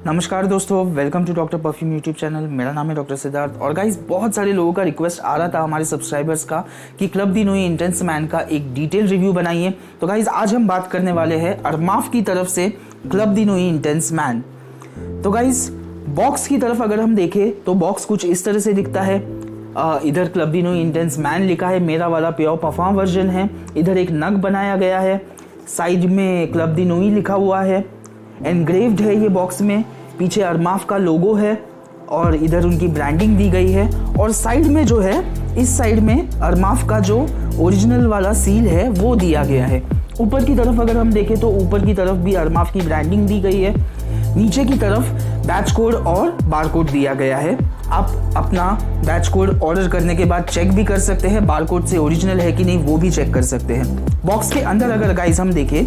नमस्कार दोस्तों, welcome to doctor perfume YouTube channel. मेरा नाम है डॉक्टर सिद्धार्थ। और गाइस, बहुत सारे लोगों का रिक्वेस्ट आ रहा था हमारे सब्सक्राइबर्स का कि क्लब दी नोई इंटेंस मैन का एक डिटेल रिव्यू बनाइए। तो गाइस, आज हम बात करने वाले हैं अरमाफ की तरफ से क्लब दी नोई इंटेंस मैन। तो गाइस, बॉक्स की तरफ अगर हम देखें तो बॉक्स कुछ इस तरह से दिखता है। इधर क्लब दी नोई इंटेंस मैन लिखा है, मेरा वाला प्योर परफ्यूम वर्जन है। इधर एक नग बनाया गया है, साइड में क्लब दी नोई लिखा हुआ है, एनग्रेव्ड है ये बॉक्स में। पीछे अरमाफ का लोगो है और इधर उनकी ब्रांडिंग दी गई है। और साइड में जो है, इस साइड में अरमाफ का जो ओरिजिनल वाला सील है वो दिया गया है। ऊपर की तरफ अगर हम देखें तो ऊपर की तरफ भी अरमाफ की ब्रांडिंग दी गई है। नीचे की तरफ बैच कोड और बार कोड दिया गया है। आप अपना बैच कोड ऑर्डर करने के बाद चेक भी कर सकते हैं, बार कोड से ओरिजिनल है कि नहीं वो भी चेक कर सकते हैं। बॉक्स के अंदर अगर गाइस हम देखें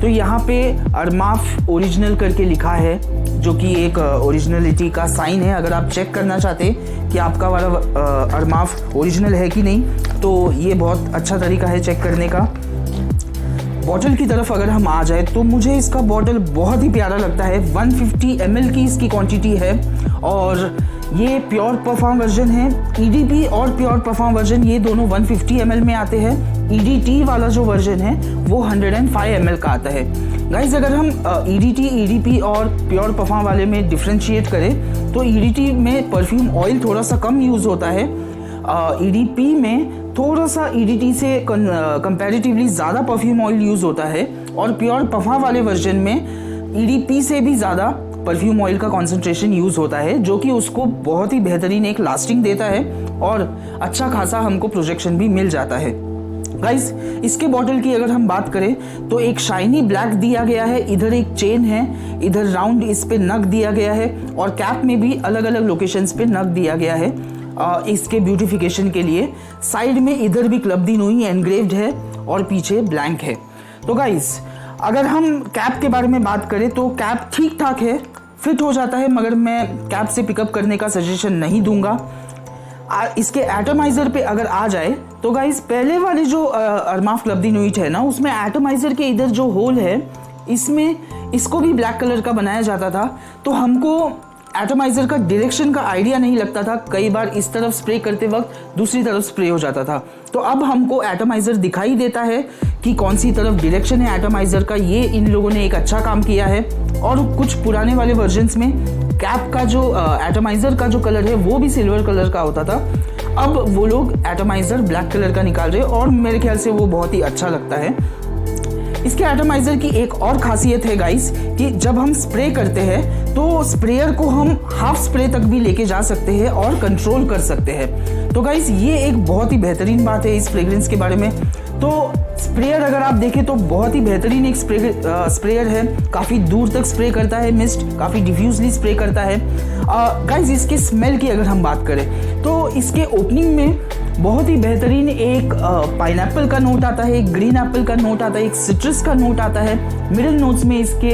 तो यहाँ पे अरमाफ ओरिजिनल करके लिखा है, जो कि एक ओरिजिनलिटी का साइन है। अगर आप चेक करना चाहते हैं कि आपका वाला अरमाफ ओरिजिनल है कि नहीं, तो ये बहुत अच्छा तरीका है चेक करने का। बॉटल की तरफ अगर हम आ जाए तो मुझे इसका बॉटल बहुत ही प्यारा लगता है। 150 ml की इसकी क्वांटिटी है और ये प्योर परफ्यूम वर्जन है। EDP और प्योर परफ्यूम वर्जन ये दोनों 150 ml में आते हैं। EDT वाला जो वर्जन है वो 105 ml का आता है। गाइज, अगर हम EDT, EDP और प्योर परफ्यूम वाले में डिफ्रेंशिएट करें तो EDT में परफ्यूम ऑयल थोड़ा सा कम यूज़ होता है। EDP में थोड़ा सा EDT से कंपैरेटिवली ज़्यादा परफ्यूम ऑयल यूज़ होता है। और प्योर परफ्यूम वाले वर्जन में EDP से भी ज़्यादा परफ्यूम ऑयल का कॉन्सेंट्रेशन यूज़ होता है, जो कि उसको बहुत ही बेहतरीन एक लास्टिंग देता है और अच्छा खासा हमको प्रोजेक्शन भी मिल जाता है। गाइस, इसके बॉटल की अगर हम बात करें तो एक शाइनी ब्लैक दिया गया है। इधर एक चेन है, इधर राउंड इस पे नग दिया गया है और कैप में भी अलग अलग लोकेशंस पे नग दिया गया है इसके ब्यूटिफिकेशन के लिए। साइड में इधर भी क्लब दी नोई एनग्रेव्ड है और पीछे ब्लैंक है। तो गाइस, अगर हम कैप के बारे में बात करें तो कैप ठीक ठाक है, फिट हो जाता है, मगर मैं कैप से पिकअप करने का सजेशन नहीं दूंगा। इसके एटमाइजर पे अगर आ जाए तो गाइस, पहले वाली जो अरमाफ क्लब दी नोई है ना, उसमें एटमाइजर के इधर जो होल है, इसमें इसको भी ब्लैक कलर का बनाया जाता था। तो हमको एटमाइजर का डायरेक्शन का आइडिया नहीं लगता था। कई बार इस तरफ स्प्रे करते वक्त दूसरी तरफ स्प्रे हो जाता था। तो अब हमको एटमाइजर दिखाई देता है कि कौन सी तरफ डायरेक्शन है एटमाइजर का। ये इन लोगों ने एक अच्छा काम किया है। और कुछ पुराने वाले वर्जन्स में कैप का जो एटमाइजर का जो कलर है वो भी सिल्वर कलर का होता था। अब वो लोग एटमाइजर ब्लैक कलर का निकाल रहे हैं और मेरे ख्याल से वो बहुत ही अच्छा लगता है। इसके एटमाइजर की एक और खासियत है गाइस कि जब हम स्प्रे करते हैं तो स्प्रेयर को हम हाफ स्प्रे तक भी लेके जा सकते हैं और कंट्रोल कर सकते हैं। तो गाइस, ये एक बहुत ही बेहतरीन बात है इस फ्रेग्रेंस के बारे में। तो स्प्रेयर अगर आप देखें तो बहुत ही बेहतरीन एक स्प्रेयर है। काफ़ी दूर तक स्प्रे करता है मिस्ट, काफ़ी डिफ्यूजली स्प्रे करता है। गाइस, इसके स्मेल की अगर हम बात करें तो इसके ओपनिंग में बहुत ही बेहतरीन एक पाइनएप्पल का नोट आता है, एक ग्रीन एप्पल का नोट आता है, एक सिट्रस का नोट आता है। मिडिल नोट्स में इसके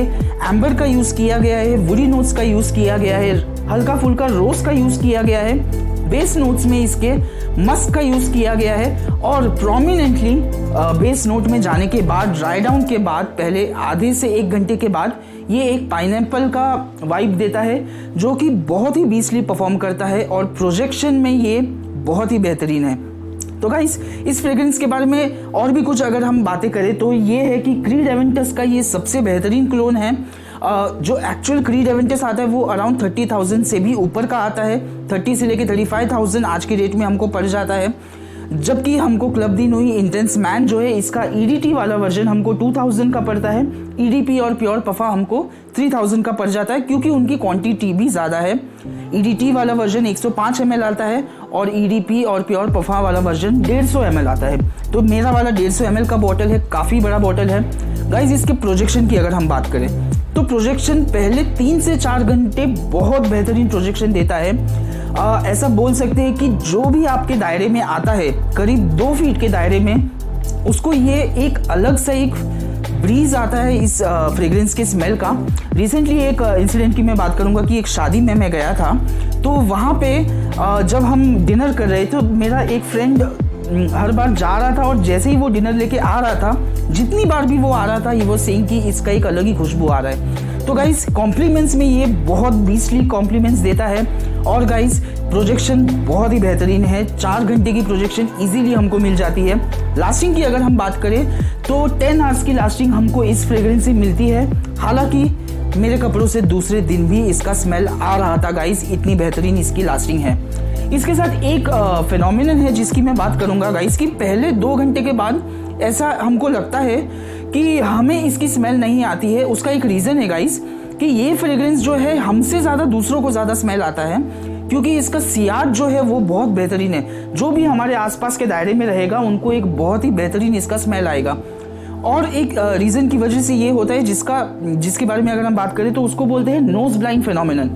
एम्बर का यूज़ किया गया है, वुडी नोट्स का यूज़ किया गया है, हल्का फुल्का रोज का यूज़ किया गया है। बेस नोट्स में इसके मस्क का यूज़ किया गया है। और प्रोमिनेंटली बेस नोट में जाने के बाद, ड्राई डाउन के बाद, पहले आधे से 1 घंटे के बाद ये एक पाइनएप्पल का वाइब देता है, जो कि बहुत ही बीसली परफॉर्म करता है और प्रोजेक्शन में ये बहुत ही बेहतरीन है। तो गाइस, इस फ्रेग्रेंस के बारे में और भी कुछ अगर हम बातें करें तो ये है कि क्रीड एवेंटस का ये सबसे बेहतरीन क्लोन है। जो एक्चुअल क्रीड एवेंटस आता है वो अराउंड 30,000 से भी ऊपर का आता है। 30 से लेके 35,000 आज के रेट में हमको पड़ जाता है। जबकि हमको क्लब दी नोई इंटेंस मैन जो है, इसका EDT वाला वर्जन हमको 2000 का पड़ता है। EDP और प्योर परफ्यूम हमको 3000 का पड़ जाता है, क्योंकि उनकी क्वांटिटी भी ज़्यादा है। EDT वाला वर्जन 105 ml आता है और EDP और प्योर परफ्यूम वाला वर्जन 150 ml आता है। तो मेरा वाला 150 ml का बॉटल है, काफ़ी बड़ा बॉटल है। गाइज, इसके प्रोजेक्शन की अगर हम बात करें तो प्रोजेक्शन पहले 3 से 4 घंटे बहुत बेहतरीन प्रोजेक्शन देता है। ऐसा बोल सकते हैं कि जो भी आपके दायरे में आता है, करीब 2 फीट के दायरे में, उसको ये एक अलग सा एक ब्रीज आता है इस फ्रेग्रेंस के स्मेल का। रिसेंटली एक इंसिडेंट की मैं बात करूंगा कि एक शादी में मैं गया था, तो वहाँ पे जब हम डिनर कर रहे थे तो मेरा एक फ्रेंड हर बार जा रहा था और जैसे ही वो डिनर लेके आ रहा था जितनी बार भी वो आ रहा था, ये वो सेइंग कि इसका एक अलग ही खुशबू आ रहा है। तो गाइस कॉम्प्लीमेंट्स में ये बहुत बीस्टली कॉम्प्लीमेंट्स देता है। और गाइस प्रोजेक्शन बहुत ही बेहतरीन है, 4 घंटे की प्रोजेक्शन इजीली हमको मिल जाती है। लास्टिंग की अगर हम बात करें तो 10 आवर्स की लास्टिंग हमको इस फ्रेग्रेंस से मिलती है। हालांकि मेरे कपड़ों से दूसरे दिन भी इसका स्मेल आ रहा था गाइस, इतनी बेहतरीन इसकी लास्टिंग है। इसके साथ एक फिनोमिनन है जिसकी मैं बात करूंगा गाइस, कि पहले 2 घंटे के बाद ऐसा हमको लगता है कि हमें इसकी स्मेल नहीं आती है। उसका एक रीज़न है गाइस कि ये फ्रेग्रेंस जो है हमसे ज़्यादा दूसरों को ज़्यादा स्मेल आता है, क्योंकि इसका सियाज जो है वो बहुत बेहतरीन है। जो भी हमारे आसपास के दायरे में रहेगा उनको एक बहुत ही बेहतरीन इसका स्मेल आएगा। और एक रीज़न की वजह से ये होता है जिसके बारे में अगर हम बात करें तो उसको बोलते हैं नोज ब्लाइंड फिनोमिनन।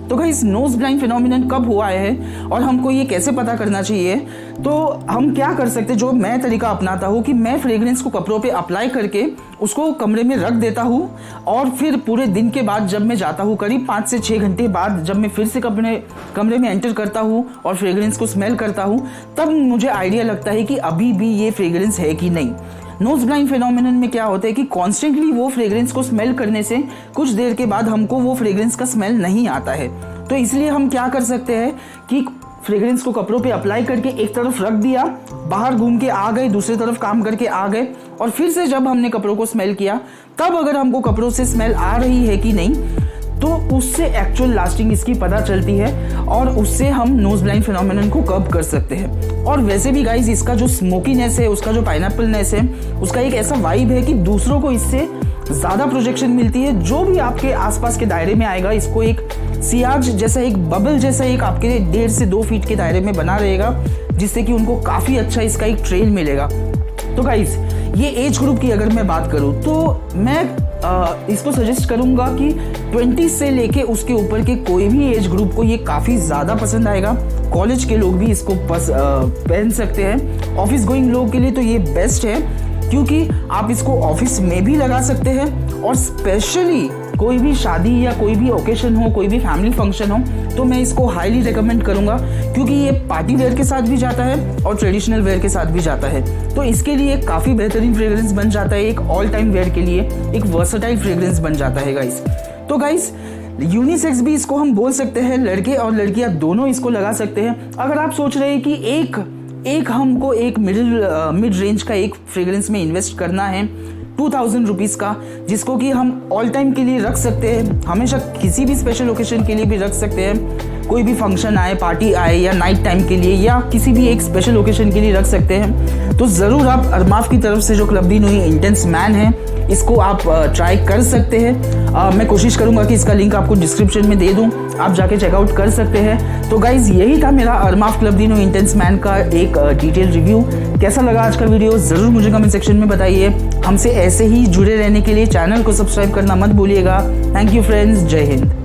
तो गाइस नोज ब्लाइंड फिनोमिनन कब हुआ है और हमको ये कैसे पता करना चाहिए, तो हम क्या कर सकते हैं, जो मैं तरीका अपनाता हूँ कि मैं फ्रेग्रेंस को कपड़ों पे अप्लाई करके उसको कमरे में रख देता हूँ, और फिर पूरे दिन के बाद जब मैं जाता हूँ, करीब 5 से 6 घंटे बाद जब मैं फिर से कमरे में एंटर करता हूँ और फ्रेग्रेंस को स्मेल करता हूँ, तब मुझे आइडिया लगता है कि अभी भी ये फ्रेग्रेंस है कि नहीं। नोज ब्लाइंड फिनोमिनन में क्या होता है कि कॉन्स्टेंटली वो फ्रेग्रेंस को स्मेल करने से कुछ देर के बाद हमको वो फ्रेग्रेंस का स्मेल नहीं आता है। तो इसलिए हम क्या कर सकते हैं कि फ्रेग्रेंस को कपड़ों पे अप्लाई करके एक तरफ रख दिया, बाहर घूम के आ गए, दूसरी तरफ काम करके आ गए, और फिर से जब हमने कपड़ों को स्मेल किया तब अगर हमको कपड़ों से स्मेल आ रही है कि नहीं, तो उससे एक्चुअल लास्टिंग इसकी पता चलती है और उससे हम नोज ब्लाइंड फिनोमिनन को कर्ब कर सकते हैं। और वैसे भी गाइज इसका जो स्मोकीनेस है, उसका जो पाइनएप्पलनेस है, उसका एक ऐसा वाइब है कि दूसरों को इससे ज़्यादा प्रोजेक्शन मिलती है। जो भी आपके आसपास के दायरे में आएगा इसको एक सियाज जैसा, एक बबल जैसा एक आपके 1.5 से 2 फीट के दायरे में बना रहेगा, जिससे कि उनको काफ़ी अच्छा इसका एक ट्रेल मिलेगा। तो गाइज ये एज ग्रुप की अगर मैं बात करूँ तो मैं इसको सजेस्ट करूंगा कि 20 से लेके उसके ऊपर के कोई भी एज ग्रुप को ये काफ़ी ज़्यादा पसंद आएगा। कॉलेज के लोग भी इसको पहन सकते हैं। ऑफिस गोइंग लोग के लिए तो ये बेस्ट है, क्योंकि आप इसको ऑफिस में भी लगा सकते हैं, और स्पेशली कोई भी शादी या कोई भी ओकेशन हो, कोई भी फैमिली फंक्शन हो, तो मैं इसको हाईली रिकमेंड करूंगा, क्योंकि ये पार्टी वेयर के साथ भी जाता है और ट्रेडिशनल वेयर के साथ भी जाता है। तो इसके लिए काफ़ी बेहतरीन फ्रेग्रेंस बन जाता है, एक ऑल टाइम वेयर के लिए एक वर्सेटाइल फ्रेग्रेंस बन जाता है गाइस। तो गाइस यूनिसेक्स भी इसको हम बोल सकते हैं, लड़के और लड़कियां दोनों इसको लगा सकते हैं। अगर आप सोच रहे हैं कि एक हमको एक मिड रेंज का एक फ्रेग्रेंस में इन्वेस्ट करना है 2000 रुपीज़ का, जिसको कि हम ऑल टाइम के लिए रख सकते हैं, हमेशा किसी भी स्पेशल ओकेशन के लिए भी रख सकते हैं, कोई भी फंक्शन आए, पार्टी आए, या नाइट टाइम के लिए, या किसी भी एक स्पेशल ओकेशन के लिए रख सकते हैं, तो ज़रूर आप अरमाफ की तरफ से जो क्लब दी नोई इंटेंस मैन है इसको आप ट्राई कर सकते हैं। मैं कोशिश करूंगा कि इसका लिंक आपको डिस्क्रिप्शन में दे दूं, आप जाके चेकआउट कर सकते हैं। तो गाइज यही था मेरा अरमाफ क्लब दी नोई इंटेंस मैन का एक डिटेल रिव्यू। कैसा लगा आज का वीडियो ज़रूर मुझे कमेंट सेक्शन में बताइए। हमसे ऐसे ही जुड़े रहने के लिए चैनल को सब्सक्राइब करना मत भूलिएगा। थैंक यू फ्रेंड्स, जय हिंद।